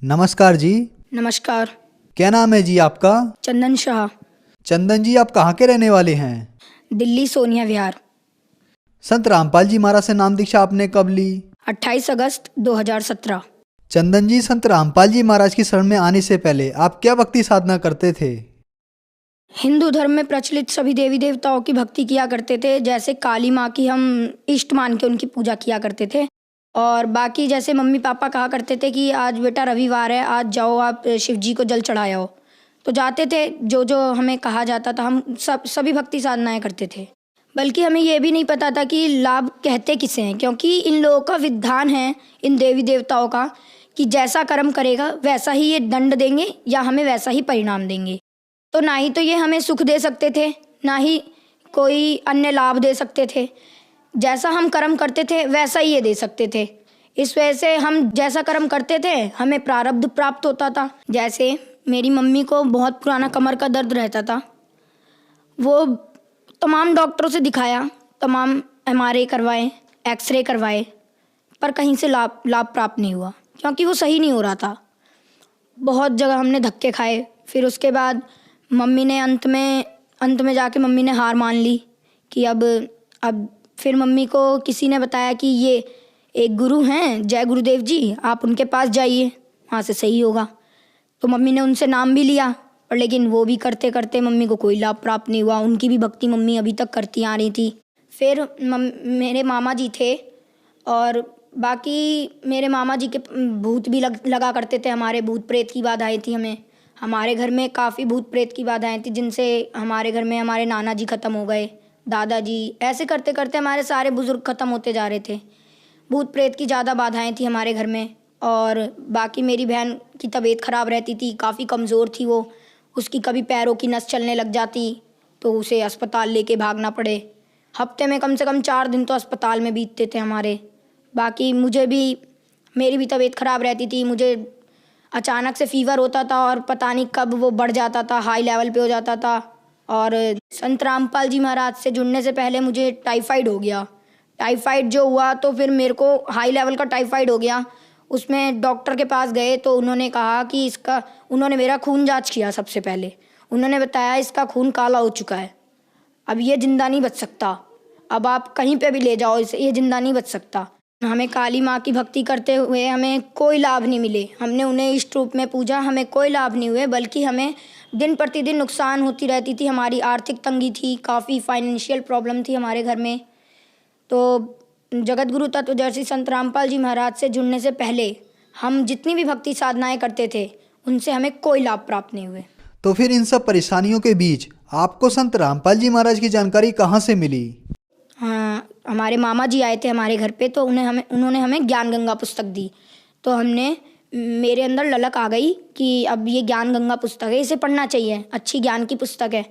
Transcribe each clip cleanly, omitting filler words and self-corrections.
नमस्कार जी। नमस्कार। क्या नाम है जी आपका? चंदन शाह। चंदन जी, आप कहाँ के रहने वाले हैं? दिल्ली सोनिया विहार। संत रामपाल जी महाराज से नाम दीक्षा आपने कब ली? 28 अगस्त 2017। चंदन जी, संत रामपाल जी महाराज की शरण में आने से पहले आप क्या भक्ति साधना करते थे? हिंदू धर्म में प्रचलित सभी देवी देवताओं की भक्ति किया करते थे। जैसे काली माँ की हम इष्ट मान के उनकी पूजा किया करते थे। और बाकी जैसे मम्मी पापा कहा करते थे कि आज बेटा रविवार है, आज जाओ आप शिव जी को जल चढ़ाए आओ, तो जाते थे। जो जो हमें कहा जाता था हम सभी भक्ति साधनाएं करते थे। बल्कि हमें ये भी नहीं पता था कि लाभ कहते किसे हैं, क्योंकि इन लोगों का विधान है, इन देवी देवताओं का, कि जैसा कर्म करेगा वैसा ही ये दंड देंगे या हमें वैसा ही परिणाम देंगे। तो ना ही तो ये हमें सुख दे सकते थे, ना ही कोई अन्य लाभ दे सकते थे। जैसा हम कर्म करते थे वैसा ही ये दे सकते थे। इस वजह से हम जैसा कर्म करते थे हमें प्रारब्ध प्राप्त होता था। जैसे मेरी मम्मी को बहुत पुराना कमर का दर्द रहता था। वो तमाम डॉक्टरों से दिखाया, तमाम MRI करवाए, एक्सरे करवाए, पर कहीं से लाभ प्राप्त नहीं हुआ, क्योंकि वो सही नहीं हो रहा था। बहुत जगह हमने धक्के खाए। फिर उसके बाद मम्मी ने अंत में जाके मम्मी ने हार मान ली कि अब फिर मम्मी को किसी ने बताया कि ये एक गुरु हैं, जय गुरुदेव जी, आप उनके पास जाइए, वहाँ से सही होगा। तो मम्मी ने उनसे नाम भी लिया, और लेकिन वो भी करते करते मम्मी को कोई लाभ प्राप्त नहीं हुआ। उनकी भी भक्ति मम्मी अभी तक करती आ रही थी। फिर मेरे मामा जी थे, और बाकी मेरे मामा जी के भूत भी लगा करते थे। हमारे भूत प्रेत की बाधाएं थी। हमारे घर में काफ़ी भूत प्रेत की बाधाएं थी, जिनसे हमारे घर में हमारे नाना जी ख़त्म हो गए, दादाजी, ऐसे करते करते हमारे सारे बुज़ुर्ग ख़त्म होते जा रहे थे। भूत प्रेत की ज़्यादा बाधाएं थी हमारे घर में। और बाकी मेरी बहन की तबीयत ख़राब रहती थी, काफ़ी कमज़ोर थी वो। उसकी कभी पैरों की नस चलने लग जाती तो उसे अस्पताल लेके भागना पड़े। हफ्ते में कम से कम 4 दिन तो अस्पताल में बीतते थे हमारे। बाकी मेरी भी तबीयत ख़राब रहती थी। मुझे अचानक से फ़ीवर होता था और पता नहीं कब वो बढ़ जाता था, हाई लेवल पे हो जाता था। और संत रामपाल जी महाराज से जुड़ने से पहले मुझे टाइफाइड हो गया। टाइफाइड जो हुआ तो फिर मेरे को हाई लेवल का टाइफाइड हो गया। उसमें डॉक्टर के पास गए तो उन्होंने कहा कि उन्होंने मेरा खून जांच किया। सबसे पहले उन्होंने बताया इसका खून काला हो चुका है, अब ये ज़िंदा नहीं बच सकता, अब आप कहीं पे भी ले जाओ इसे, ये ज़िंदा नहीं बच सकता। हमें काली माँ की भक्ति करते हुए हमें कोई लाभ नहीं मिले। हमने उन्हें इष्ट रूप में पूजा, हमें कोई लाभ नहीं हुए, बल्कि हमें दिन प्रतिदिन नुकसान होती रहती थी। हमारी आर्थिक तंगी थी, काफ़ी फाइनेंशियल प्रॉब्लम थी हमारे घर में। तो जगत गुरु तत्वदर्शी संत रामपाल जी महाराज से जुड़ने से पहले हम जितनी भी भक्ति साधनाएं करते थे उनसे हमें कोई लाभ प्राप्त नहीं हुए। तो फिर इन सब परेशानियों के बीच आपको संत रामपाल जी महाराज की जानकारी कहाँ से मिली? हाँ, हमारे मामा जी आए थे हमारे घर पे, तो उन्होंने हमें ज्ञान गंगा पुस्तक दी। तो मेरे अंदर ललक आ गई कि अब ये ज्ञान गंगा पुस्तक है, इसे पढ़ना चाहिए, अच्छी ज्ञान की पुस्तक है।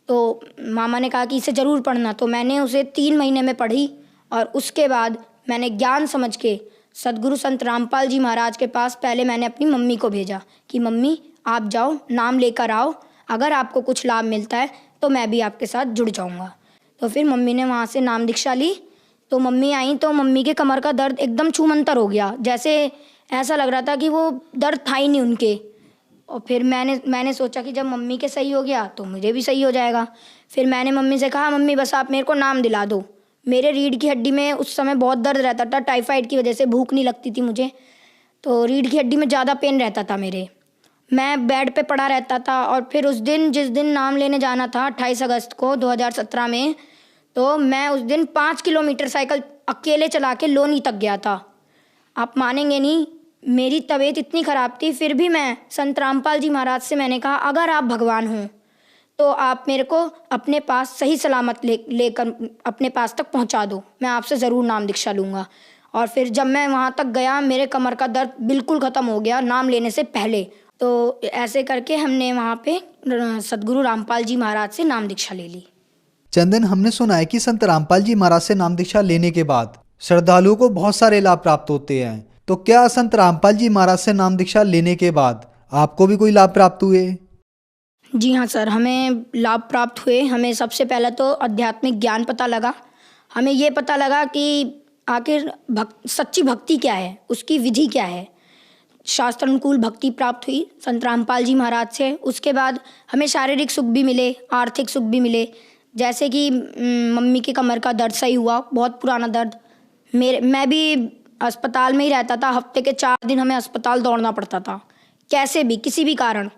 तो मामा ने कहा कि इसे ज़रूर पढ़ना। तो मैंने उसे 3 महीने में पढ़ी, और उसके बाद मैंने ज्ञान समझ के सदगुरु संत रामपाल जी महाराज के पास पहले मैंने अपनी मम्मी को भेजा कि मम्मी आप जाओ, नाम लेकर आओ, अगर आपको कुछ लाभ मिलता है तो मैं भी आपके साथ जुड़ जाऊंगा। तो फिर मम्मी ने वहाँ से नाम दीक्षा ली। तो मम्मी आई तो मम्मी के कमर का दर्द एकदम छूमंतर हो गया, जैसे ऐसा लग रहा था कि वो दर्द था ही नहीं उनके। और फिर मैंने सोचा कि जब मम्मी के सही हो गया तो मुझे भी सही हो जाएगा। फिर मैंने मम्मी से कहा मम्मी बस आप मेरे को नाम दिला दो। मेरे रीढ़ की हड्डी में उस समय बहुत दर्द रहता था, टाइफाइड की वजह से भूख नहीं लगती थी मुझे, तो रीढ़ की हड्डी में ज़्यादा पेन रहता था मेरे। मैं बेड पे पड़ा रहता था। और फिर जिस दिन नाम लेने जाना था 28 अगस्त को 2017 में, तो मैं उस दिन 5 किलोमीटर साइकिल अकेले चला के लोनी तक गया था। आप मानेंगे नहीं, मेरी तबीयत इतनी ख़राब थी, फिर भी मैं संत रामपाल जी महाराज से मैंने कहा अगर आप भगवान हों तो आप मेरे को अपने पास सही सलामत लेकर अपने पास तक पहुंचा दो, मैं आपसे ज़रूर नाम दीक्षा लूँगा। और फिर जब मैं वहाँ तक गया मेरे कमर का दर्द बिल्कुल ख़त्म हो गया नाम लेने से पहले। तो ऐसे करके हमने वहाँ पे सदगुरु रामपाल जी महाराज से नाम दीक्षा ले ली। चंदन, हमने सुना है कि संत रामपाल जी महाराज से नाम दीक्षा लेने के बाद श्रद्धालुओं को बहुत सारे लाभ प्राप्त होते हैं, तो क्या संत रामपाल जी महाराज से नाम दीक्षा लेने के बाद आपको भी कोई लाभ प्राप्त हुए? जी हाँ सर, हमें लाभ प्राप्त हुए। हमें सबसे पहले तो आध्यात्मिक ज्ञान पता लगा। हमें ये पता लगा कि आखिर सच्ची भक्ति क्या है, उसकी विधि क्या है। शास्त्रानुकूल भक्ति प्राप्त हुई संत रामपाल जी महाराज से। उसके बाद हमें शारीरिक सुख भी मिले, आर्थिक सुख भी मिले। जैसे कि मम्मी के कमर का दर्द सही हुआ, बहुत पुराना दर्द। मैं भी अस्पताल में ही रहता था, हफ्ते के 4 दिन हमें अस्पताल दौड़ना पड़ता था, कैसे भी किसी भी कारण।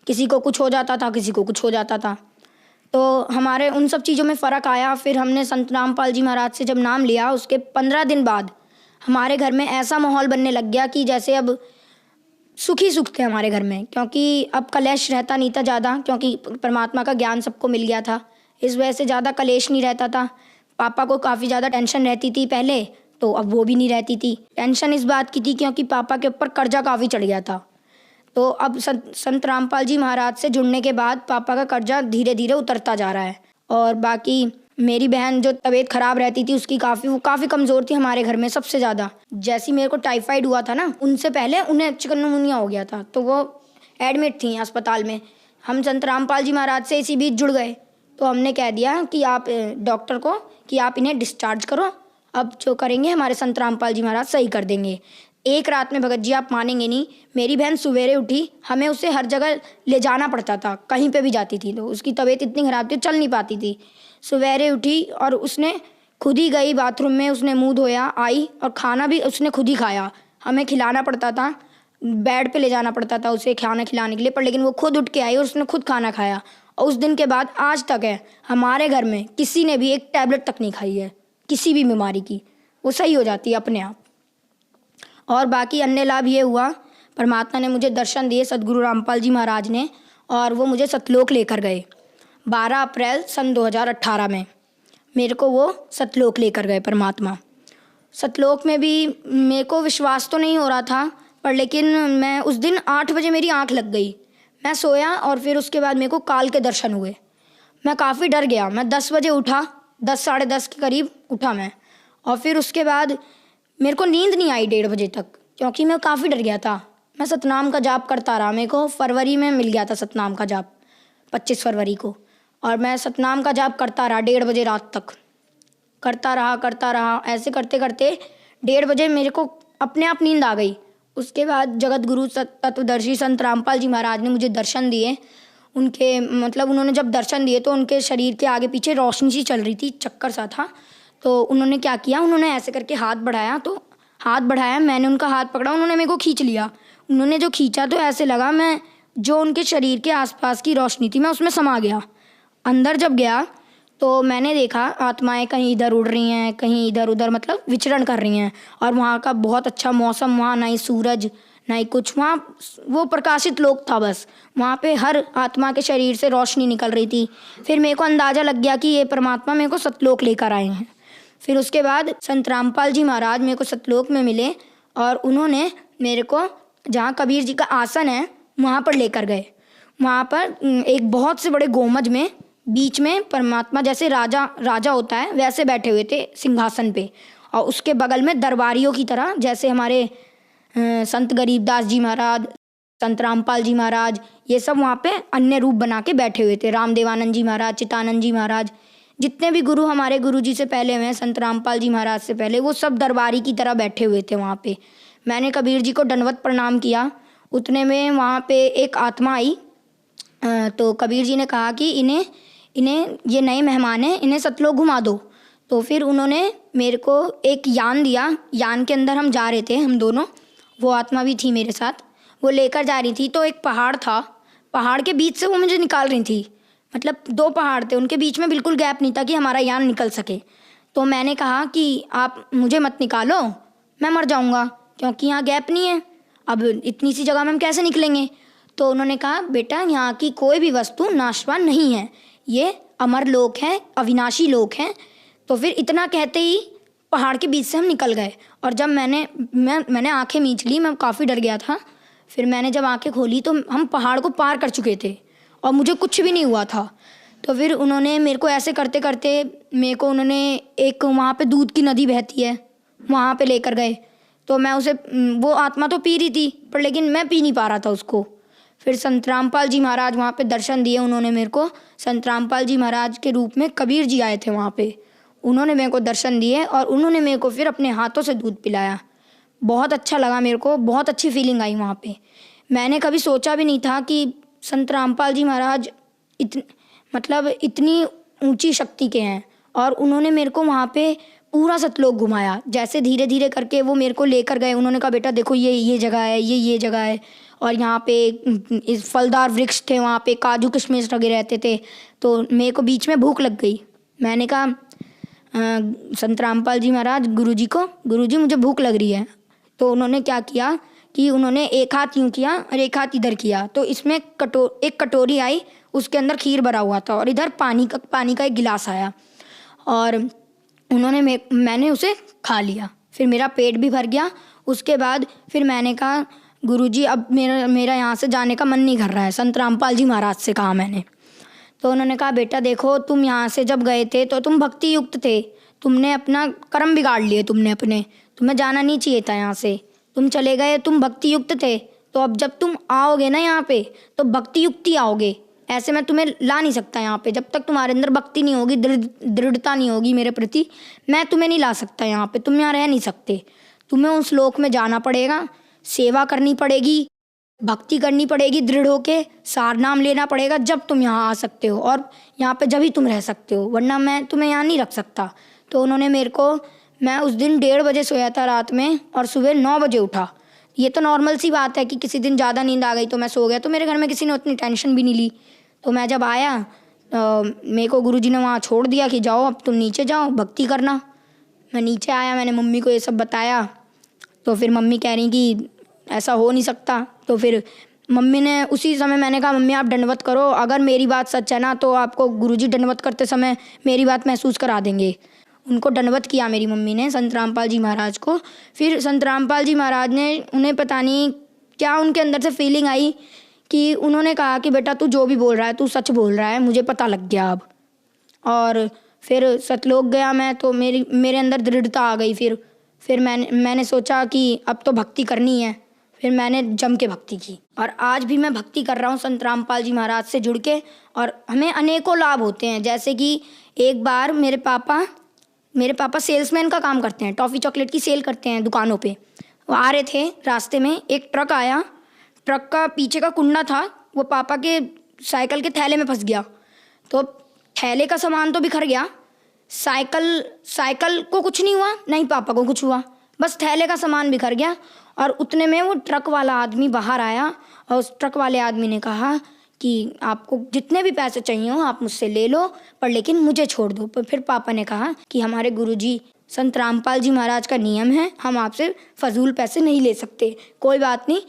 किसी को कुछ हो जाता था, किसी को कुछ हो जाता था। तो हमारे उन सब चीज़ों में फ़र्क आया। फिर हमने संत रामपाल जी महाराज से जब नाम लिया, उसके 15 दिन बाद हमारे घर में ऐसा माहौल बनने लग गया कि जैसे अब सुख ही सुख थे हमारे घर में, क्योंकि अब कलेश रहता नहीं था ज़्यादा, क्योंकि परमात्मा का ज्ञान सबको मिल गया था। इस वजह से ज़्यादा कलेश नहीं रहता था। पापा को काफ़ी ज़्यादा टेंशन रहती थी पहले, तो अब वो भी नहीं रहती थी। टेंशन इस बात की थी क्योंकि पापा के ऊपर कर्जा काफ़ी चढ़ गया था। तो अब संत रामपाल जी महाराज से जुड़ने के बाद पापा का कर्जा धीरे धीरे उतरता जा रहा है। और बाकी मेरी बहन जो तबीयत खराब रहती थी उसकी वो काफ़ी कमज़ोर थी हमारे घर में सबसे ज़्यादा। जैसे मेरे को टाइफाइड हुआ था ना, उनसे पहले उन्हें चिकनगुनिया हो गया था, तो वो एडमिट थी अस्पताल में। हम संत रामपाल जी महाराज से इसी बीच जुड़ गए। तो हमने कह दिया कि आप डॉक्टर को कि आप इन्हें डिस्चार्ज करो, अब जो करेंगे हमारे संत रामपाल जी महाराज सही कर देंगे। एक रात में भगत जी आप मानेंगे नहीं, मेरी बहन सवेरे उठी, हमें उसे हर जगह ले जाना पड़ता था, कहीं पे भी जाती थी तो उसकी तबीयत इतनी ख़राब थी, चल नहीं पाती थी। सवेरे उठी और उसने खुद ही गई बाथरूम में, उसने मुंह धोया, आई और खाना भी उसने खुद ही खाया। हमें खिलाना पड़ता था, बेड पे ले जाना पड़ता था उसे खाना खिलाने के लिए, पर लेकिन वो खुद उठ के आई और उसने खुद खाना खाया। और उस दिन के बाद आज तक है हमारे घर में किसी ने भी एक टैबलेट तक नहीं खाई है किसी भी बीमारी की, वो सही हो जाती है अपने आप। और बाकी अन्य लाभ ये हुआ, परमात्मा ने मुझे दर्शन दिए सदगुरु रामपाल जी महाराज ने, और वो मुझे सतलोक लेकर गए 12 अप्रैल सन 2018 में। मेरे को वो सतलोक लेकर गए परमात्मा। सतलोक में भी मेरे को विश्वास तो नहीं हो रहा था, पर लेकिन मैं उस दिन 8 बजे मेरी आंख लग गई। मैं सोया और फिर उसके बाद मेरे को काल के दर्शन हुए। मैं काफ़ी डर गया। मैं 10 बजे उठा, 10 साढ़े 10 के करीब उठा मैं, और फिर उसके बाद मेरे को नींद नहीं आई 1:30 बजे तक, क्योंकि मैं काफ़ी डर गया था। मैं सतनाम का जाप करता रहा। मेरे को फरवरी में मिल गया था सतनाम का जाप, 25 फरवरी को, और मैं सतनाम का जाप करता रहा 1:30 बजे रात तक, करता रहा। ऐसे करते करते 1:30 बजे मेरे को अपने आप नींद आ गई। उसके बाद जगत गुरु तत्वदर्शी संत रामपाल जी महाराज ने मुझे दर्शन दिए। उनके मतलब उन्होंने जब दर्शन दिए तो उनके शरीर के आगे पीछे रोशनी सी चल रही थी, चक्कर सा था। तो उन्होंने क्या किया, उन्होंने ऐसे करके हाथ बढ़ाया, तो हाथ बढ़ाया, मैंने उनका हाथ पकड़ा, उन्होंने मेरे को खींच लिया। उन्होंने जो खींचा तो ऐसे लगा मैं जो उनके शरीर के आसपास की रोशनी थी मैं उसमें समा गया। अंदर जब गया तो मैंने देखा आत्माएं कहीं इधर उड़ रही हैं, कहीं इधर उधर मतलब विचरण कर रही हैं, और वहाँ का बहुत अच्छा मौसम, वहाँ ना ही सूरज ना ही कुछ, वहाँ वो प्रकाशित लोक था बस। वहाँ पे हर आत्मा के शरीर से रोशनी निकल रही थी। फिर मेरे को अंदाज़ा लग गया कि ये परमात्मा मेरे को सतलोक लेकर आए हैं। फिर उसके बाद संत रामपाल जी महाराज मेरे को सतलोक में मिले, और उन्होंने मेरे को जहाँ कबीर जी का आसन है वहाँ पर लेकर गए। वहाँ पर एक बहुत से बड़े गोमज में बीच में परमात्मा जैसे राजा होता है वैसे बैठे हुए थे सिंहासन पे, और उसके बगल में दरबारियों की तरह, जैसे हमारे संत गरीबदास जी महाराज, संत रामपाल जी महाराज, ये सब वहाँ पे अन्य रूप बना के बैठे हुए थे। रामदेवानंद जी महाराज, चितानंद जी महाराज, जितने भी गुरु हमारे गुरु जी से पहले हुए हैं, संत रामपाल जी महाराज से पहले, वो सब दरबारी की तरह बैठे हुए थे वहाँ पे। मैंने कबीर जी को दंडवत प्रणाम किया। उतने में वहाँ पे एक आत्मा आई, तो कबीर जी ने कहा कि इन्हें ये नए मेहमान हैं, इन्हें सतलोक घुमा दो। तो फिर उन्होंने मेरे को एक यान दिया। यान के अंदर हम जा रहे थे, हम दोनों, वो आत्मा भी थी मेरे साथ, वो लेकर जा रही थी। तो एक पहाड़ था, पहाड़ के बीच से वो मुझे निकाल रही थी। मतलब 2 पहाड़ थे, उनके बीच में बिल्कुल गैप नहीं था कि हमारा यान निकल सके। तो मैंने कहा कि आप मुझे मत निकालो, मैं मर जाऊंगा, क्योंकि यहाँ गैप नहीं है, अब इतनी सी जगह में हम कैसे निकलेंगे। तो उन्होंने कहा बेटा यहाँ की कोई भी वस्तु नाशवान नहीं है, ये अमर लोक है, अविनाशी लोक है। तो फिर इतना कहते ही पहाड़ के बीच से हम निकल गए। और जब मैंने आंखें मीच ली, मैं काफ़ी डर गया था। फिर मैंने जब आंखें खोली तो हम पहाड़ को पार कर चुके थे और मुझे कुछ भी नहीं हुआ था। तो फिर उन्होंने मेरे को ऐसे करते करते मेरे को उन्होंने एक वहाँ पे दूध की नदी बहती है वहाँ पे लेकर गए। तो मैं उसे, वो आत्मा तो पी रही थी पर लेकिन मैं पी नहीं पा रहा था उसको। फिर संत रामपाल जी महाराज वहाँ पे दर्शन दिए उन्होंने मेरे को। संत रामपाल जी महाराज के रूप में कबीर जी आए थे वहाँ पे, उन्होंने मेरे को दर्शन दिए और उन्होंने मेरे को फिर अपने हाथों से दूध पिलाया। बहुत अच्छा लगा मेरे को, बहुत अच्छी फीलिंग आई वहाँ पे। मैंने कभी सोचा भी नहीं था कि संत रामपाल जी महाराज मतलब इतनी ऊंची शक्ति के हैं। और उन्होंने मेरे को वहाँ पे पूरा सतलोक घुमाया। जैसे धीरे धीरे करके वो मेरे को लेकर गए, उन्होंने कहा बेटा देखो ये जगह है, ये जगह है, और यहाँ पे इस फलदार वृक्ष थे, वहाँ पे काजू किशमिश लगे रहते थे। तो मेरे को बीच में भूख लग गई। मैंने कहा संत रामपाल जी महाराज गुरुजी मुझे भूख लग रही है। तो उन्होंने क्या किया कि उन्होंने एक हाथ यूँ किया और एक हाथ इधर किया, तो इसमें एक कटोरी आई, उसके अंदर खीर भरा हुआ था, और इधर पानी का एक गिलास आया, और मैंने उसे खा लिया। फिर मेरा पेट भी भर गया। उसके बाद फिर मैंने कहा गुरुजी अब मेरा यहाँ से जाने का मन नहीं कर रहा है, संत रामपाल जी महाराज से कहा मैंने। तो उन्होंने कहा बेटा देखो तुम यहाँ से जब गए थे तो तुम भक्ति युक्त थे, तुमने अपना कर्म बिगाड़ लिए, तुम्हें जाना नहीं चाहिए था यहाँ से, तुम चले गए, तुम भक्ति युक्त थे। तो अब जब तुम आओगे ना यहाँ पे तो भक्ति युक्त ही आओगे, ऐसे मैं तुम्हें ला नहीं सकता यहाँ पे। जब तक तुम्हारे अंदर भक्ति नहीं होगी, दृढ़ता नहीं होगी मेरे प्रति, मैं तुम्हें नहीं ला सकता यहाँ पे, तुम यहाँ रह नहीं सकते। तुम्हें उस लोक में जाना पड़ेगा, सेवा करनी पड़ेगी, भक्ति करनी पड़ेगी, दृढ़ होके सार नाम लेना पड़ेगा, जब तुम यहाँ आ सकते हो, और यहाँ पे जब ही तुम रह सकते हो, वरना मैं तुम्हें यहाँ नहीं रख सकता। तो उन्होंने मेरे को, मैं उस दिन 1:30 बजे सोया था रात में और सुबह 9 बजे उठा। ये तो नॉर्मल सी बात है कि किसी दिन ज़्यादा नींद आ गई तो मैं सो गया, तो मेरे घर में किसी ने उतनी टेंशन भी नहीं ली। तो मैं जब आया मेरे को गुरुजी ने वहाँ छोड़ दिया कि जाओ अब तुम नीचे जाओ भक्ति करना। मैं नीचे आया, मैंने मम्मी को ये सब बताया, तो फिर मम्मी कह रही कि ऐसा हो नहीं सकता। तो फिर मम्मी ने उसी समय, मैंने कहा मम्मी आप दंडवत करो, अगर मेरी बात सच है ना तो आपको गुरुजी दंडवत करते समय मेरी बात महसूस करा देंगे। उनको दंडवत किया मेरी मम्मी ने, संत रामपाल जी महाराज को। फिर संत रामपाल जी महाराज ने, उन्हें पता नहीं क्या उनके अंदर से फीलिंग आई कि उन्होंने कहा कि बेटा तू जो भी बोल रहा है तू सच बोल रहा है, मुझे पता लग गया अब। और फिर सतलोक गया मैं, तो मेरे अंदर दृढ़ता आ गई। फिर मैंने सोचा कि अब तो भक्ति करनी है। फिर मैंने जम के भक्ति की, और आज भी मैं भक्ति कर रहा हूँ संत रामपाल जी महाराज से जुड़ के। और हमें अनेकों लाभ होते हैं। जैसे कि एक बार मेरे पापा सेल्समैन का काम करते हैं, टॉफ़ी चॉकलेट की सेल करते हैं दुकानों पे। वो आ रहे थे, रास्ते में एक ट्रक आया, ट्रक का पीछे का कुंडा था वो पापा के साइकिल के थैले में फंस गया। तो थैले का सामान तो बिखर गया, साइकिल को कुछ नहीं हुआ, नहीं पापा को कुछ हुआ, बस थैले का सामान बिखर गया। और उतने में वो ट्रक वाला आदमी बाहर आया, और उस ट्रक वाले आदमी ने कहा कि आपको जितने भी पैसे चाहिए हो आप मुझसे ले लो, पर लेकिन मुझे छोड़ दो। पर फिर पापा ने कहा कि हमारे गुरुजी संत रामपाल जी महाराज का नियम है, हम आपसे फजूल पैसे नहीं ले सकते, कोई बात नहीं,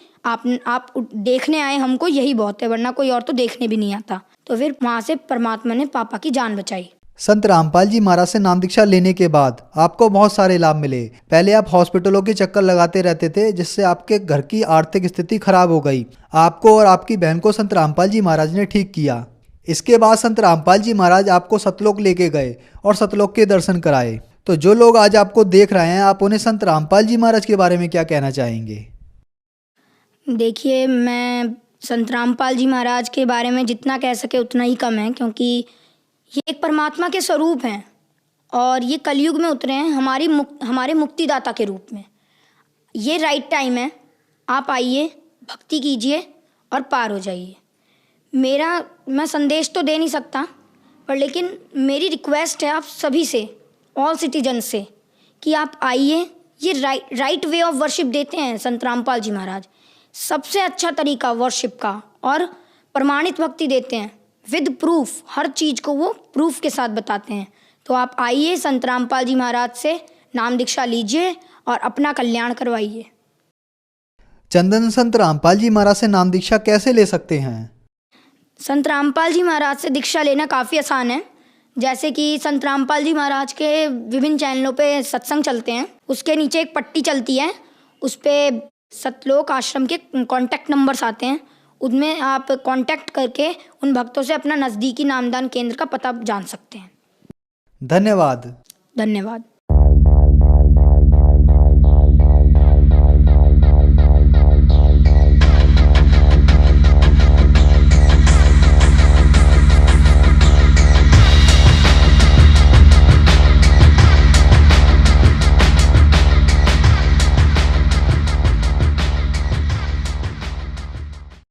आप देखने आए हमको यही बहुत है, वरना कोई और तो देखने भी नहीं आता। तो फिर वहाँ से परमात्मा ने पापा की जान बचाई। संत रामपाल जी महाराज से नाम दीक्षा लेने के बाद आपको बहुत सारे लाभ मिले। पहले आप हॉस्पिटलों के चक्कर लगाते रहते थे, जिससे आपके घर की आर्थिक स्थिति खराब हो गई। आपको और आपकी बहन को संत रामपाल जी महाराज ने ठीक किया। इसके बाद संत रामपाल जी महाराज आपको सतलोक लेके गए और सतलोक के दर्शन कराए। तो जो लोग आज आपको देख रहे हैं, आप उन्हें संत रामपाल जी महाराज के बारे में क्या कहना चाहेंगे? देखिए, मैं संत रामपाल जी महाराज के बारे में जितना कह सके उतना ही कम है, क्योंकि ये एक परमात्मा के स्वरूप हैं और ये कलयुग में उतरे हैं हमारे मुक्तिदाता के रूप में। ये राइट टाइम है, आप आइए, भक्ति कीजिए और पार हो जाइए। मैं संदेश तो दे नहीं सकता, पर लेकिन मेरी रिक्वेस्ट है आप सभी से, ऑल सिटीजन से, कि आप आइए। ये राइट वे ऑफ वर्शिप देते हैं संत रामपाल जी महाराज, सबसे अच्छा तरीका वर्शिप का, और प्रमाणित भक्ति देते हैं विद प्रूफ, हर चीज़ को वो प्रूफ के साथ बताते हैं। तो आप आइए, संत रामपाल जी महाराज से नाम दीक्षा लीजिए और अपना कल्याण करवाइए। चंदन, संत रामपाल जी महाराज से नाम दीक्षा कैसे ले सकते हैं? संत रामपाल जी महाराज से दीक्षा लेना काफ़ी आसान है। जैसे कि संत रामपाल जी महाराज के विभिन्न चैनलों पे सत्संग चलते हैं, उसके नीचे एक पट्टी चलती है, उस पर सतलोक आश्रम के कॉन्टैक्ट नंबर्स आते हैं, उनमें आप कांटेक्ट करके उन भक्तों से अपना नज़दीकी नामदान केंद्र का पता जान सकते हैं। धन्यवाद। धन्यवाद।